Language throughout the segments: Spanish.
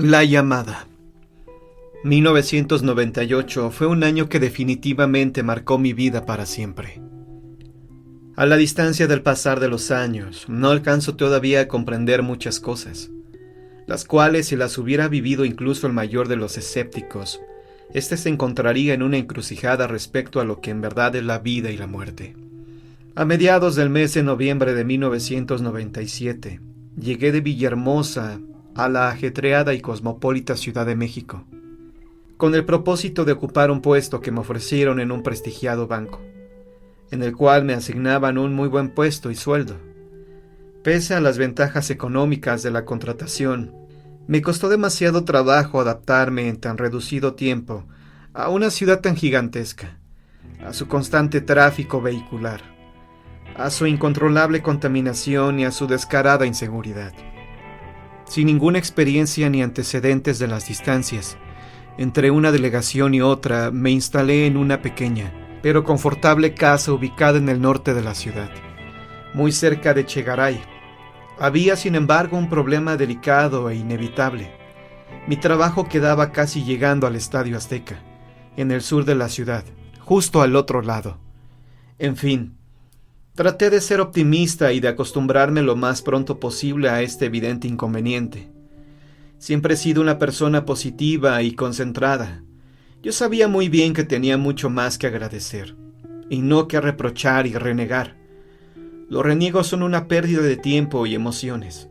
La llamada. 1998 fue un año que definitivamente marcó mi vida para siempre. A la distancia del pasar de los años, no alcanzo todavía a comprender muchas cosas, las cuales si las hubiera vivido incluso el mayor de los escépticos, éste se encontraría en una encrucijada respecto a lo que en verdad es la vida y la muerte. A mediados del mes de noviembre de 1997, llegué de Villahermosa a la ajetreada y cosmopolita Ciudad de México, con el propósito de ocupar un puesto que me ofrecieron en un prestigiado banco, en el cual me asignaban un muy buen puesto y sueldo. Pese a las ventajas económicas de la contratación, me costó demasiado trabajo adaptarme en tan reducido tiempo a una ciudad tan gigantesca, a su constante tráfico vehicular, a su incontrolable contaminación y a su descarada inseguridad. Sin ninguna experiencia ni antecedentes de las distancias, entre una delegación y otra me instalé en una pequeña, pero confortable casa ubicada en el norte de la ciudad, muy cerca de Chegaray. Había, sin embargo, un problema delicado e inevitable. Mi trabajo quedaba casi llegando al Estadio Azteca, en el sur de la ciudad, justo al otro lado. En fin, traté de ser optimista y de acostumbrarme lo más pronto posible a este evidente inconveniente. Siempre he sido una persona positiva y concentrada. Yo sabía muy bien que tenía mucho más que agradecer, y no que reprochar y renegar. Los reniegos son una pérdida de tiempo y emociones.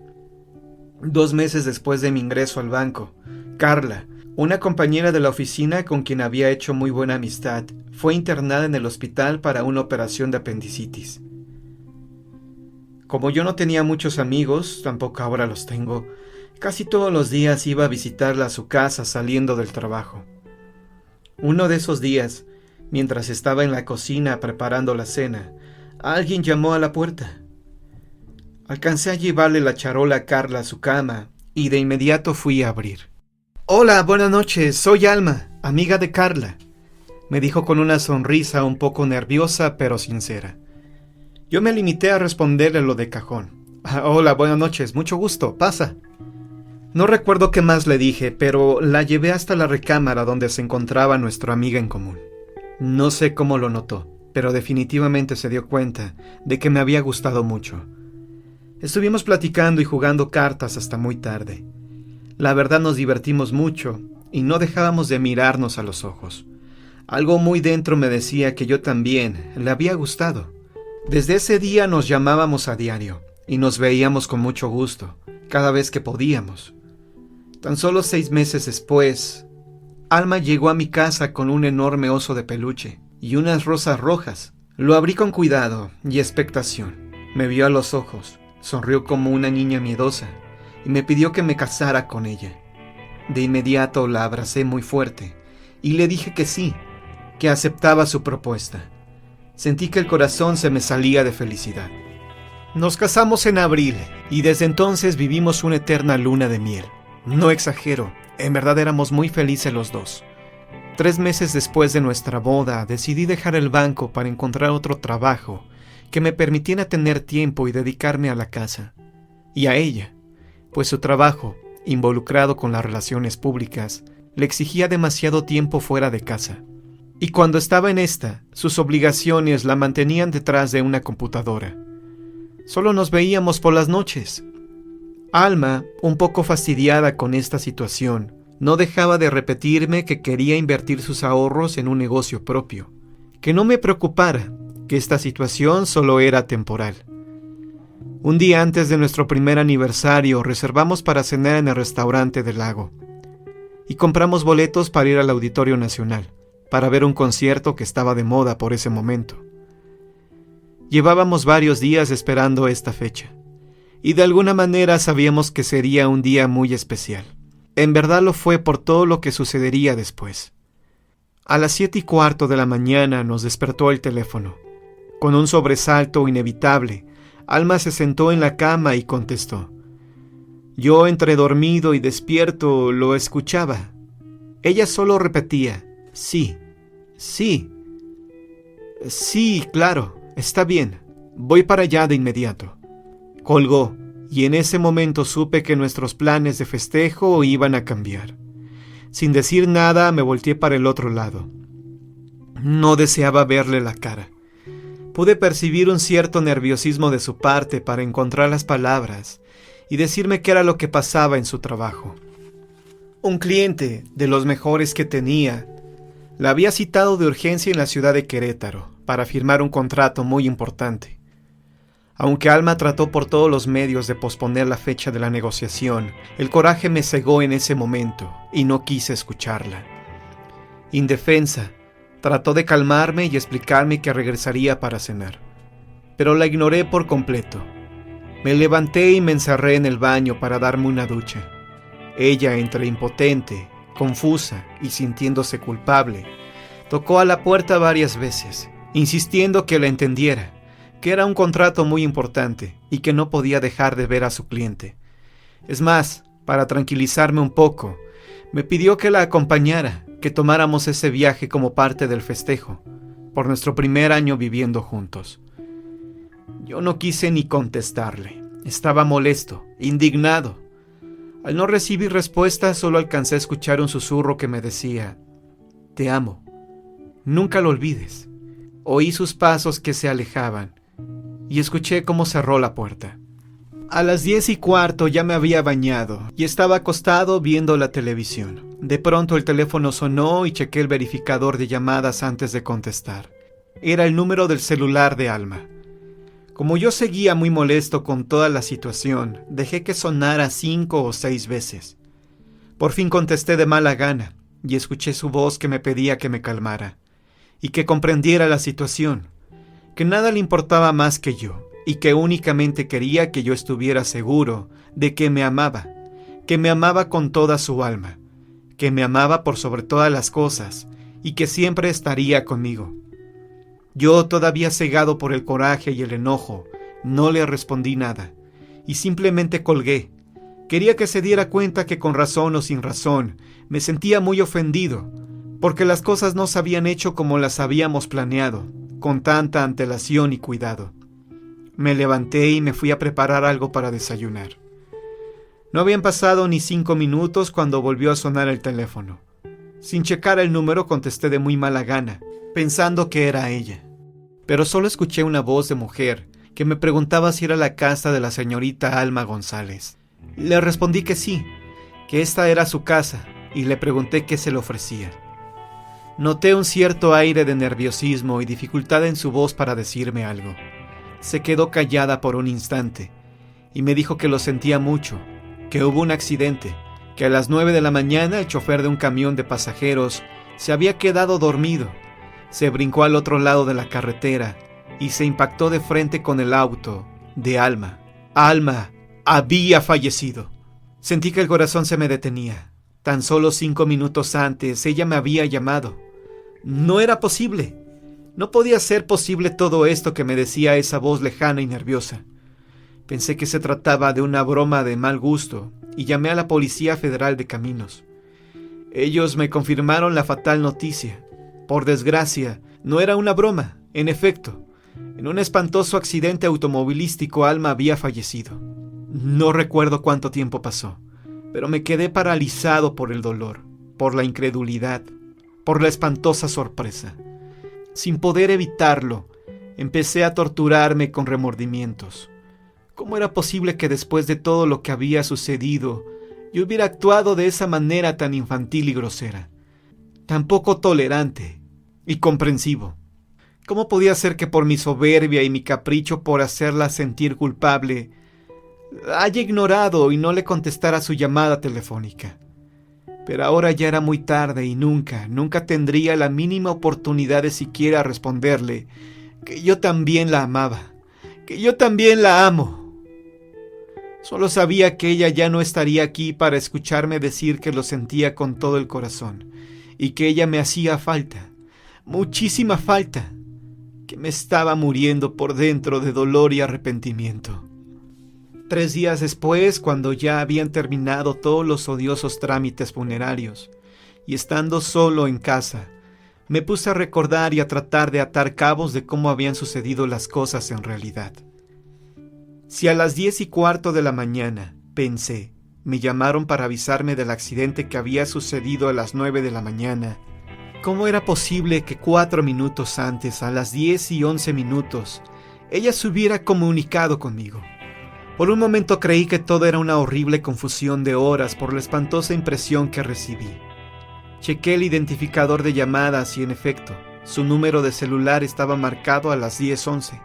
2 meses después de mi ingreso al banco, Carla, una compañera de la oficina con quien había hecho muy buena amistad, fue internada en el hospital para una operación de apendicitis. Como yo no tenía muchos amigos, tampoco ahora los tengo, casi todos los días iba a visitarla a su casa saliendo del trabajo. Uno de esos días, mientras estaba en la cocina preparando la cena, alguien llamó a la puerta. Alcancé a llevarle la charola a Carla a su cama y de inmediato fui a abrir. «Hola, buenas noches, soy Alma, amiga de Carla», me dijo con una sonrisa un poco nerviosa pero sincera. Yo me limité a responderle lo de cajón. «Hola, buenas noches, mucho gusto, pasa». No recuerdo qué más le dije, pero la llevé hasta la recámara donde se encontraba nuestra amiga en común. No sé cómo lo notó, pero definitivamente se dio cuenta de que me había gustado mucho. Estuvimos platicando y jugando cartas hasta muy tarde. La verdad nos divertimos mucho y no dejábamos de mirarnos a los ojos. Algo muy dentro me decía que yo también le había gustado. Desde ese día nos llamábamos a diario y nos veíamos con mucho gusto, cada vez que podíamos. Tan solo 6 meses después, Alma llegó a mi casa con un enorme oso de peluche y unas rosas rojas. Lo abrí con cuidado y expectación. Me vio a los ojos, sonrió como una niña miedosa y me pidió que me casara con ella. De inmediato la abracé muy fuerte y le dije que sí, que aceptaba su propuesta. Sentí que el corazón se me salía de felicidad. Nos casamos en abril y desde entonces vivimos una eterna luna de miel. No exagero, en verdad éramos muy felices los dos. 3 meses después de nuestra boda, decidí dejar el banco para encontrar otro trabajo que me permitiera tener tiempo y dedicarme a la casa. Y a ella, pues su trabajo, involucrado con las relaciones públicas, le exigía demasiado tiempo fuera de casa. Y cuando estaba en esta, sus obligaciones la mantenían detrás de una computadora. Solo nos veíamos por las noches. Alma, un poco fastidiada con esta situación, no dejaba de repetirme que quería invertir sus ahorros en un negocio propio, que no me preocupara, que esta situación solo era temporal. Un día antes de nuestro primer aniversario reservamos para cenar en el restaurante del lago y compramos boletos para ir al Auditorio Nacional, para ver un concierto que estaba de moda por ese momento. Llevábamos varios días esperando esta fecha, y de alguna manera sabíamos que sería un día muy especial. En verdad lo fue por todo lo que sucedería después. A las 7:15 de la mañana nos despertó el teléfono. Con un sobresalto inevitable, Alma se sentó en la cama y contestó. Yo, entre dormido y despierto, lo escuchaba. Ella solo repetía, sí, sí, sí, claro, está bien, voy para allá de inmediato. Colgó y en ese momento supe que nuestros planes de festejo iban a cambiar. Sin decir nada, me volteé para el otro lado. No deseaba verle la cara. Pude percibir un cierto nerviosismo de su parte para encontrar las palabras y decirme qué era lo que pasaba en su trabajo. Un cliente, de los mejores que tenía, la había citado de urgencia en la ciudad de Querétaro para firmar un contrato muy importante. Aunque Alma trató por todos los medios de posponer la fecha de la negociación, el coraje me cegó en ese momento y no quise escucharla. Indefensa, trató de calmarme y explicarme que regresaría para cenar, pero la ignoré por completo. Me levanté y me encerré en el baño para darme una ducha. Ella, entre impotente, confusa y sintiéndose culpable, tocó a la puerta varias veces, insistiendo que la entendiera, que era un contrato muy importante y que no podía dejar de ver a su cliente. Es más, para tranquilizarme un poco, me pidió que la acompañara, que tomáramos ese viaje como parte del festejo, por nuestro primer año viviendo juntos. Yo no quise ni contestarle. Estaba molesto, indignado. Al no recibir respuesta, solo alcancé a escuchar un susurro que me decía: «Te amo. Nunca lo olvides». Oí sus pasos que se alejaban y escuché cómo cerró la puerta. A las 10:15 ya me había bañado y estaba acostado viendo la televisión. De pronto el teléfono sonó y chequé el verificador de llamadas antes de contestar. Era el número del celular de Alma. Como yo seguía muy molesto con toda la situación, dejé que sonara 5 o 6 veces. Por fin contesté de mala gana y escuché su voz que me pedía que me calmara y que comprendiera la situación, que nada le importaba más que yo y que únicamente quería que yo estuviera seguro de que me amaba con toda su alma, que me amaba por sobre todas las cosas y que siempre estaría conmigo. Yo, todavía cegado por el coraje y el enojo, no le respondí nada y simplemente colgué. Quería que se diera cuenta que con razón o sin razón me sentía muy ofendido, porque las cosas no se habían hecho como las habíamos planeado, con tanta antelación y cuidado. Me levanté y me fui a preparar algo para desayunar. No habían pasado ni 5 minutos cuando volvió a sonar el teléfono. Sin checar el número contesté de muy mala gana, pensando que era ella. Pero solo escuché una voz de mujer que me preguntaba si era la casa de la señorita Alma González. Le respondí que sí, que esta era su casa, y le pregunté qué se le ofrecía. Noté un cierto aire de nerviosismo y dificultad en su voz para decirme algo. Se quedó callada por un instante y me dijo que lo sentía mucho, que hubo un accidente, que a las 9 de la mañana el chofer de un camión de pasajeros se había quedado dormido, se brincó al otro lado de la carretera y se impactó de frente con el auto de Alma. Alma había fallecido. Sentí que el corazón se me detenía. Tan solo 5 minutos antes ella me había llamado. No era posible. No podía ser posible todo esto que me decía esa voz lejana y nerviosa. Pensé que se trataba de una broma de mal gusto y llamé a la Policía Federal de Caminos. Ellos me confirmaron la fatal noticia. Por desgracia, no era una broma. En efecto, en un espantoso accidente automovilístico Alma había fallecido. No recuerdo cuánto tiempo pasó, pero me quedé paralizado por el dolor, por la incredulidad, por la espantosa sorpresa. Sin poder evitarlo, empecé a torturarme con remordimientos. ¿Cómo era posible que después de todo lo que había sucedido, yo hubiera actuado de esa manera tan infantil y grosera, tan poco tolerante y comprensivo? ¿Cómo podía ser que por mi soberbia y mi capricho por hacerla sentir culpable, haya ignorado y no le contestara su llamada telefónica? Pero ahora ya era muy tarde y nunca tendría la mínima oportunidad de siquiera responderle que yo también la amaba, que yo también la amo. Solo sabía que ella ya no estaría aquí para escucharme decir que lo sentía con todo el corazón y que ella me hacía falta, muchísima falta, que me estaba muriendo por dentro de dolor y arrepentimiento. 3 días después, cuando ya habían terminado todos los odiosos trámites funerarios, y estando solo en casa, me puse a recordar y a tratar de atar cabos de cómo habían sucedido las cosas en realidad. Si a las 10:15 de la mañana, pensé, me llamaron para avisarme del accidente que había sucedido a las 9 de la mañana, ¿cómo era posible que 4 minutos antes, a las 10:11, ella se hubiera comunicado conmigo? Por un momento creí que todo era una horrible confusión de horas por la espantosa impresión que recibí. Chequé el identificador de llamadas y, en efecto, su número de celular estaba marcado a las 10:11,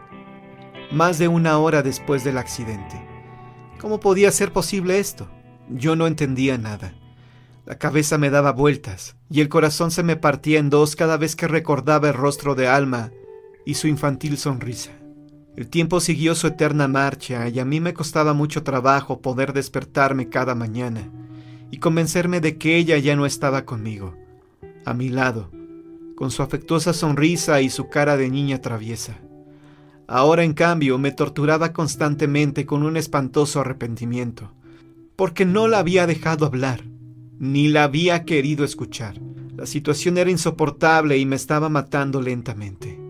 más de una hora después del accidente. ¿Cómo podía ser posible esto? Yo no entendía nada. La cabeza me daba vueltas y el corazón se me partía en dos cada vez que recordaba el rostro de Alma y su infantil sonrisa. El tiempo siguió su eterna marcha y a mí me costaba mucho trabajo poder despertarme cada mañana y convencerme de que ella ya no estaba conmigo, a mi lado, con su afectuosa sonrisa y su cara de niña traviesa. Ahora, en cambio, me torturaba constantemente con un espantoso arrepentimiento, porque no la había dejado hablar, ni la había querido escuchar. La situación era insoportable y me estaba matando lentamente.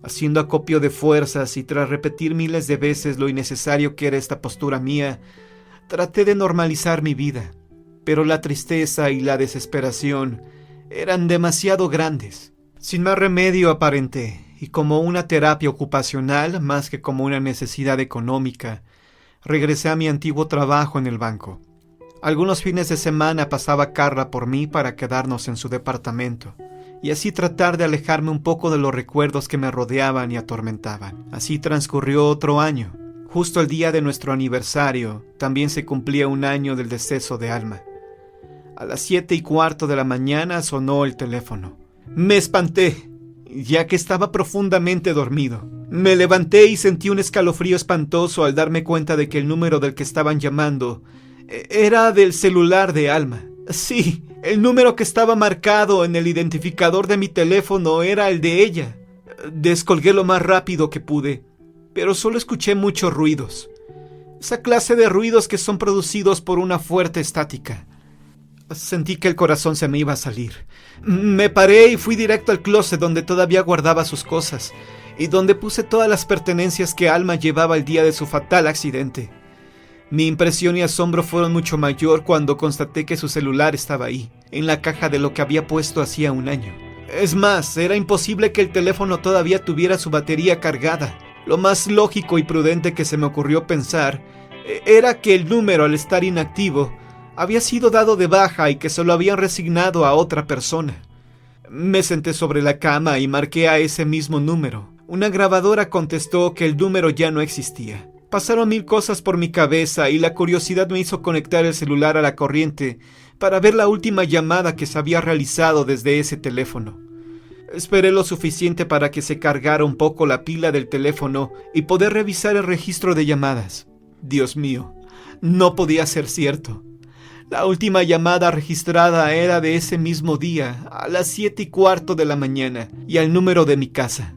Haciendo acopio de fuerzas y tras repetir miles de veces lo innecesario que era esta postura mía, traté de normalizar mi vida, pero la tristeza y la desesperación eran demasiado grandes. Sin más remedio aparenté, y como una terapia ocupacional más que como una necesidad económica, regresé a mi antiguo trabajo en el banco. Algunos fines de semana pasaba Carla por mí para quedarnos en su departamento, y así tratar de alejarme un poco de los recuerdos que me rodeaban y atormentaban. Así transcurrió otro año. Justo el día de nuestro aniversario, también se cumplía un año del deceso de Alma. A las 7:15 de la mañana sonó el teléfono. Me espanté, ya que estaba profundamente dormido. Me levanté y sentí un escalofrío espantoso al darme cuenta de que el número del que estaban llamando era del celular de Alma. Sí, el número que estaba marcado en el identificador de mi teléfono era el de ella. Descolgué lo más rápido que pude, pero solo escuché muchos ruidos. Esa clase de ruidos que son producidos por una fuerte estática. Sentí que el corazón se me iba a salir. Me paré y fui directo al closet donde todavía guardaba sus cosas y donde puse todas las pertenencias que Alma llevaba el día de su fatal accidente. Mi impresión y asombro fueron mucho mayor cuando constaté que su celular estaba ahí, en la caja de lo que había puesto hacía un año. Es más, era imposible que el teléfono todavía tuviera su batería cargada. Lo más lógico y prudente que se me ocurrió pensar era que el número, al estar inactivo, había sido dado de baja y que se lo habían resignado a otra persona. Me senté sobre la cama y marqué a ese mismo número. Una grabadora contestó que el número ya no existía. Pasaron mil cosas por mi cabeza y la curiosidad me hizo conectar el celular a la corriente para ver la última llamada que se había realizado desde ese teléfono. Esperé lo suficiente para que se cargara un poco la pila del teléfono y poder revisar el registro de llamadas. Dios mío, no podía ser cierto. La última llamada registrada era de ese mismo día, a las 7:15 de la mañana, y al número de mi casa.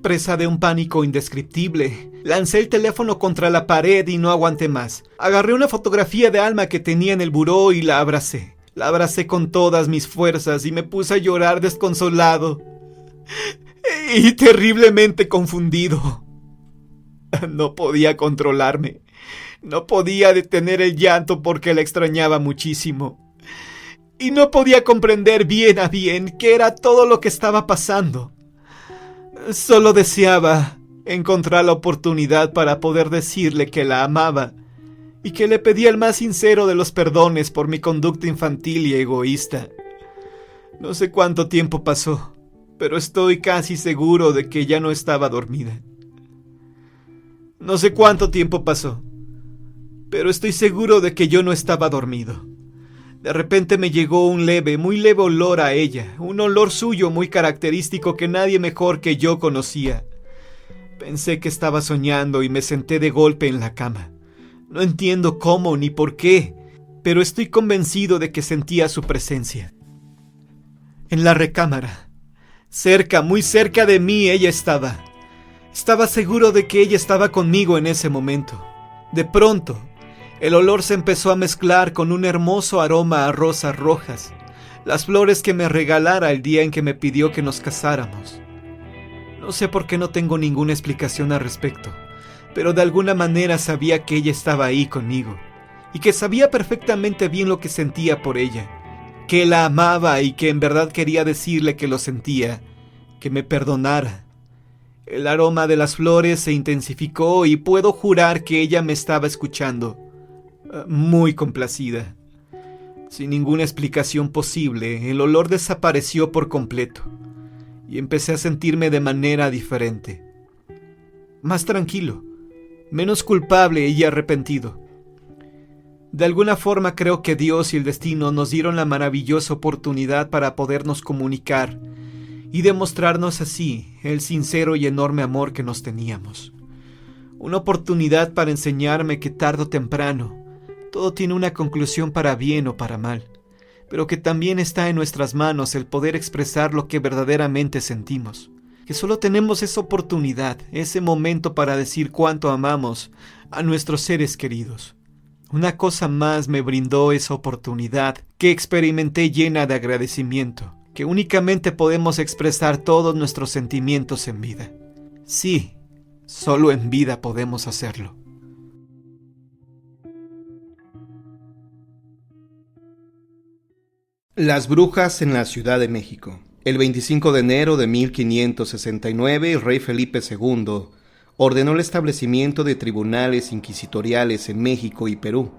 Presa de un pánico indescriptible, lancé el teléfono contra la pared y no aguanté más. Agarré una fotografía de Alma que tenía en el buró y la abracé. La abracé con todas mis fuerzas y me puse a llorar desconsolado y terriblemente confundido. No podía controlarme. No podía detener el llanto porque la extrañaba muchísimo. Y no podía comprender bien a bien qué era todo lo que estaba pasando. Solo deseaba encontrar la oportunidad para poder decirle que la amaba y que le pedía el más sincero de los perdones por mi conducta infantil y egoísta. No sé cuánto tiempo pasó, pero estoy casi seguro de que ya no estaba dormida. No sé cuánto tiempo pasó, pero estoy seguro de que yo no estaba dormido. De repente me llegó un leve, muy leve olor a ella, un olor suyo muy característico que nadie mejor que yo conocía. Pensé que estaba soñando y me senté de golpe en la cama. No entiendo cómo ni por qué, pero estoy convencido de que sentía su presencia. En la recámara, cerca, muy cerca de mí, ella estaba. Estaba seguro de que ella estaba conmigo en ese momento. De pronto, el olor se empezó a mezclar con un hermoso aroma a rosas rojas, las flores que me regalara el día en que me pidió que nos casáramos. No sé por qué no tengo ninguna explicación al respecto, pero de alguna manera sabía que ella estaba ahí conmigo, y que sabía perfectamente bien lo que sentía por ella, que la amaba y que en verdad quería decirle que lo sentía, que me perdonara. El aroma de las flores se intensificó y puedo jurar que ella me estaba escuchando, muy complacida. Sin ninguna explicación posible, el olor desapareció por completo, y empecé a sentirme de manera diferente. Más tranquilo, menos culpable y arrepentido. De alguna forma creo que Dios y el destino nos dieron la maravillosa oportunidad para podernos comunicar y demostrarnos así el sincero y enorme amor que nos teníamos. Una oportunidad para enseñarme que tarde o temprano todo tiene una conclusión para bien o para mal, pero que también está en nuestras manos el poder expresar lo que verdaderamente sentimos, que solo tenemos esa oportunidad, ese momento para decir cuánto amamos a nuestros seres queridos. Una cosa más me brindó esa oportunidad que experimenté llena de agradecimiento, que únicamente podemos expresar todos nuestros sentimientos en vida. Sí, solo en vida podemos hacerlo. Las brujas en la Ciudad de México. El 25 de enero de 1569, el rey Felipe II ordenó el establecimiento de tribunales inquisitoriales en México y Perú.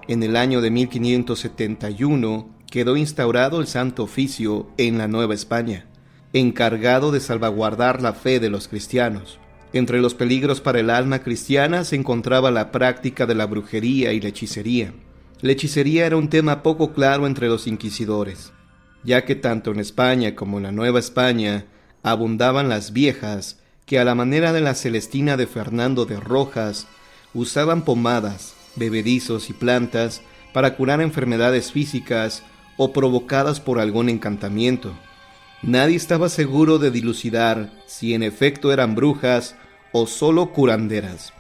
En el año de 1571 quedó instaurado el Santo Oficio en la Nueva España, encargado de salvaguardar la fe de los cristianos. Entre los peligros para el alma cristiana se encontraba la práctica de la brujería y la hechicería. La hechicería era un tema poco claro entre los inquisidores, ya que tanto en España como en la Nueva España abundaban las viejas que, a la manera de la Celestina de Fernando de Rojas, usaban pomadas, bebedizos y plantas para curar enfermedades físicas o provocadas por algún encantamiento. Nadie estaba seguro de dilucidar si en efecto eran brujas o solo curanderas.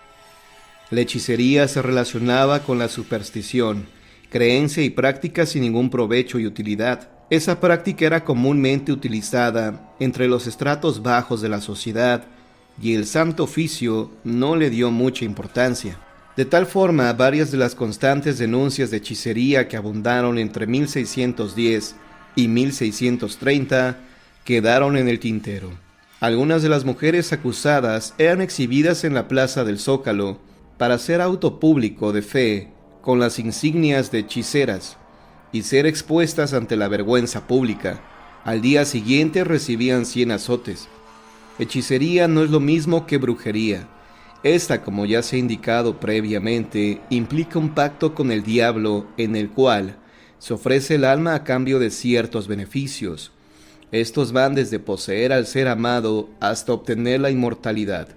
La hechicería se relacionaba con la superstición, creencia y práctica sin ningún provecho y utilidad. Esa práctica era comúnmente utilizada entre los estratos bajos de la sociedad y el Santo Oficio no le dio mucha importancia. De tal forma, varias de las constantes denuncias de hechicería que abundaron entre 1610 y 1630 quedaron en el tintero. Algunas de las mujeres acusadas eran exhibidas en la plaza del Zócalo para hacer auto público de fe con las insignias de hechiceras y ser expuestas ante la vergüenza pública. Al día siguiente recibían 100 azotes. Hechicería no es lo mismo que brujería. Esta, como ya se ha indicado previamente, implica un pacto con el diablo en el cual se ofrece el alma a cambio de ciertos beneficios. Estos van desde poseer al ser amado hasta obtener la inmortalidad.